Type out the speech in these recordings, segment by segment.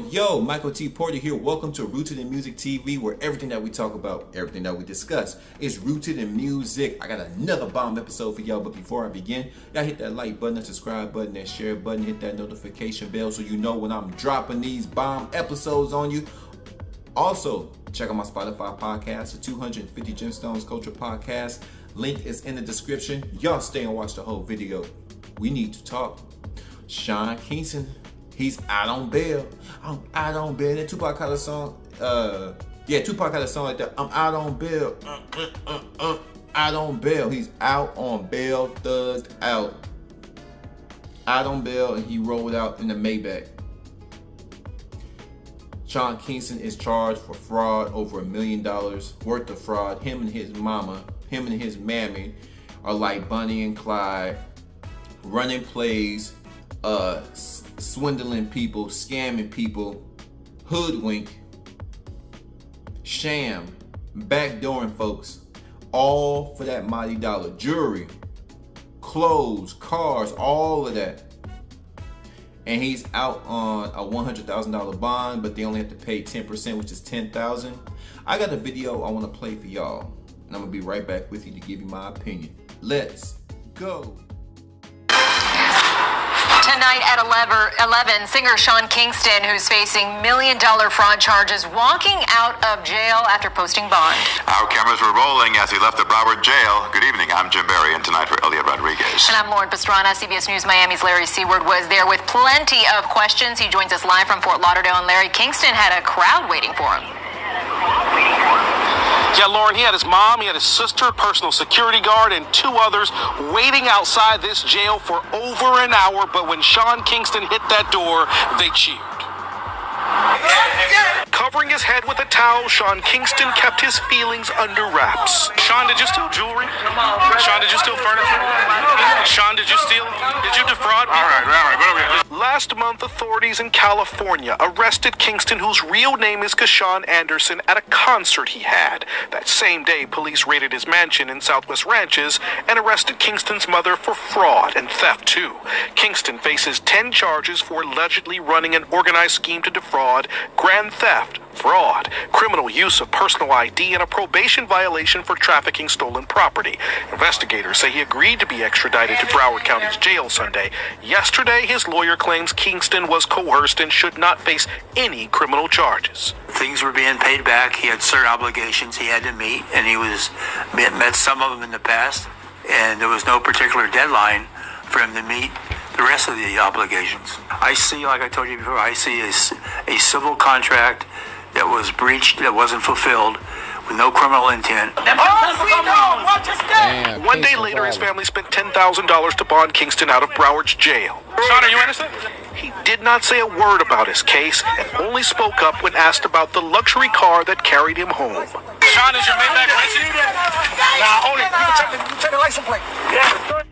Yo, Michael T. Porter here. Welcome to Rooted in Music TV, where everything that we talk about, everything that we discuss is rooted in music. I got another bomb episode for y'all, but before I begin, y'all hit that like button, that subscribe button, that share button, hit that notification bell so you know when I'm dropping these bomb episodes on you. Also, check out my Spotify podcast, the 250 Gemstones Culture Podcast. Link is in the description. Y'all stay and watch the whole video. We need to talk. Sean Kingston, he's out on bail. I'm out on bail. That Tupac had a song. Tupac had a song like that. I'm out on bail. Out on bail. He's out on bail. Thugged out. Out on bail, and he rolled out in the Maybach. Sean Kingston is charged for fraud, over $1 million worth of fraud. Him and his mama, him and his mammy are like Bonnie and Clyde, running plays, swindling people, scamming people, hoodwink, sham, backdooring folks, all for that mighty dollar. Jewelry, clothes, cars, all of that. And he's out on a $100,000 bond, but they only have to pay 10%, which is $10,000. I got a video I want to play for y'all, and I'm gonna be right back with you to give you my opinion. Let's go. Tonight at 11, singer Sean Kingston, who's facing $1 million fraud charges, walking out of jail after posting bond. Our cameras were rolling as he left the Broward jail. Good evening, I'm Jim Berry, and tonight for Elliot Rodriguez. And I'm Lauren Pastrana. CBS News Miami's Larry Seward was there with plenty of questions. He joins us live from Fort Lauderdale. And Larry, Kingston had a crowd waiting for him. Yeah, Lauren, he had his mom, he had his sister, personal security guard, and 2 others waiting outside this jail for over an hour. But when Sean Kingston hit that door, they cheered. Covering his head with a towel, Sean Kingston kept his feelings under wraps. Sean, did you steal jewelry? Sean, did you steal furniture? Sean, did you defraud me? All right. Last month, authorities in California arrested Kingston, whose real name is Kashawn Anderson, at a concert he had. That same day, police raided his mansion in Southwest Ranches and arrested Kingston's mother for fraud and theft, too. Kingston faces 10 charges for allegedly running an organized scheme to defraud, grand theft, fraud, criminal use of personal ID, and a probation violation for trafficking stolen property. Investigators say he agreed to be extradited to Broward County's jail Sunday. Yesterday, his lawyer claims Kingston was coerced and should not face any criminal charges. Things were being paid back. He had certain obligations he had to meet, and he met some of them in the past, and there was no particular deadline for him to meet the rest of the obligations. I see, like I told you before, I see a civil contract that was breached, that wasn't fulfilled, with no criminal intent. One day later, his family spent $10,000 to bond Kingston out of Broward's jail. Sean, are you innocent? He did not say a word about his case and only spoke up when asked about the luxury car that carried him home. Sean, is your Maybach racing? Nah, hold it. You can take the license plate. Yeah.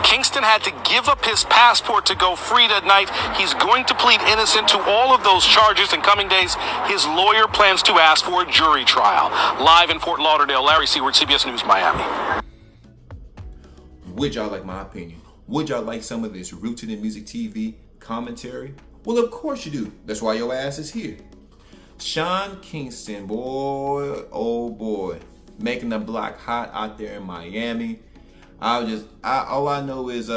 Kingston had to give up his passport to go free tonight. He's going to plead innocent to all of those charges in coming days. His lawyer plans to ask for a jury trial. Live in Fort Lauderdale, Larry Seward, CBS News, Miami. Would y'all like my opinion? Would y'all like some of this Rooted in Music TV commentary? Well, of course you do. That's why your ass is here. Sean Kingston, boy, oh boy, making the block hot out there in Miami. All I know is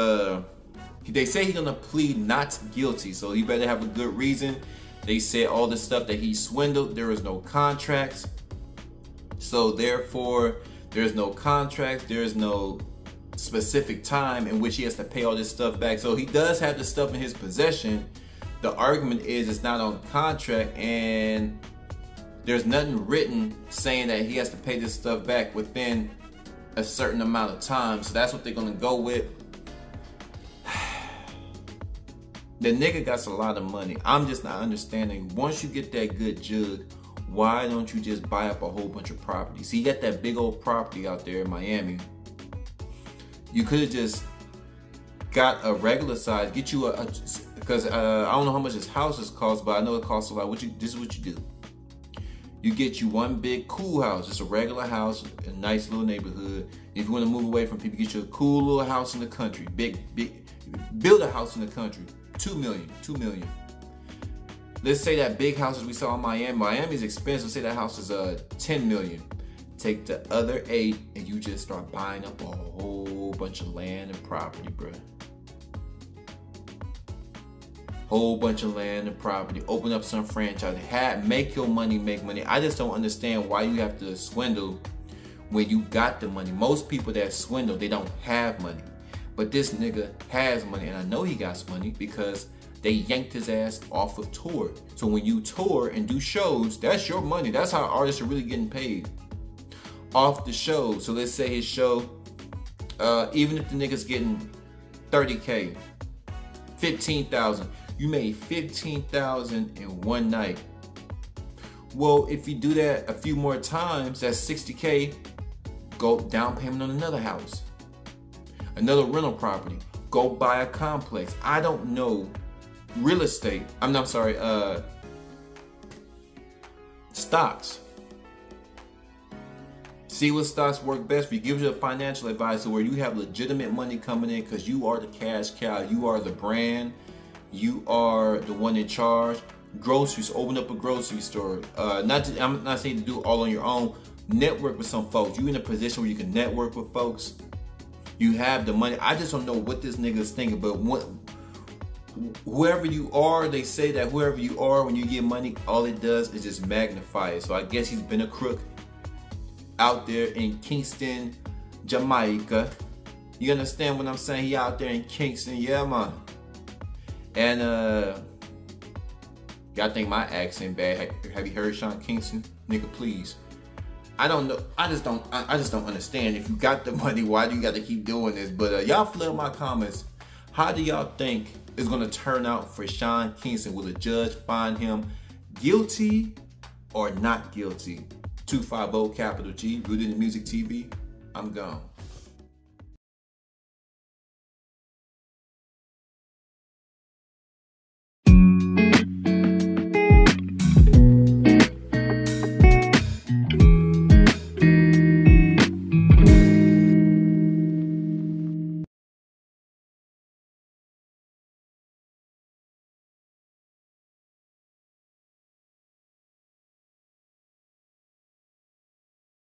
they say he's gonna plead not guilty, so he better have a good reason. They said all the stuff that he swindled, there was no contracts, so therefore there's no contracts, there's no specific time in which he has to pay all this stuff back. So he does have the stuff in his possession. The argument is it's not on contract, and there's nothing written saying that he has to pay this stuff back within a certain amount of time. So that's what they're gonna go with. The nigga got a lot of money. I'm just not understanding. Once you get that good jug, why don't you just buy up a whole bunch of property? See, you got that big old property out there in Miami. You could have just got a regular size, get you because I don't know how much this houses cost, but I know it costs a lot. This is what you do. You get you one big cool house, just a regular house, a nice little neighborhood. If you want to move away from people, get you a cool little house in the country. Build a house in the country. $2 million. Let's say that big houses we saw in Miami. Miami's expensive. Say that house is $10 million. Take the other 8 and you just start buying up a whole bunch of land and property, bro. Whole bunch of land and property. Open up some franchise. Make your money, make money. I just don't understand why you have to swindle when you got the money. Most people that swindle, they don't have money. But this nigga has money, and I know he got money because they yanked his ass off of tour. So when you tour and do shows, that's your money. That's how artists are really getting paid. Off the show. So let's say his show, even if the nigga's getting 30K, 15,000, you made 15,000 in one night. Well, if you do that a few more times, that's 60K. Go down payment on another house, another rental property. Go buy a complex. I don't know real estate. I'm sorry, stocks. See what stocks work best for you. Gives you a financial advisor where you have legitimate money coming in because you are the cash cow. You are the brand. You are the one in charge. Groceries. Open up a grocery store. I'm not saying to do it all on your own. Network with some folks. You in a position where you can network with folks. You have the money. I just don't know what this nigga is thinking, but whoever you are, they say that whoever you are, when you get money, all it does is just magnify it. So I guess he's been a crook out there in Kingston, Jamaica. You understand what I'm saying? He out there in Kingston, yeah, man. And y'all think my accent bad? Have you heard Sean Kingston? Nigga, please. I don't know. I just don't understand. If you got the money, why do you got to keep doing this? But y'all flood my comments. How do y'all think it's gonna turn out for Sean Kingston? Will the judge find him guilty or not guilty? 250 capital G, Rooted in Music TV. I'm gone.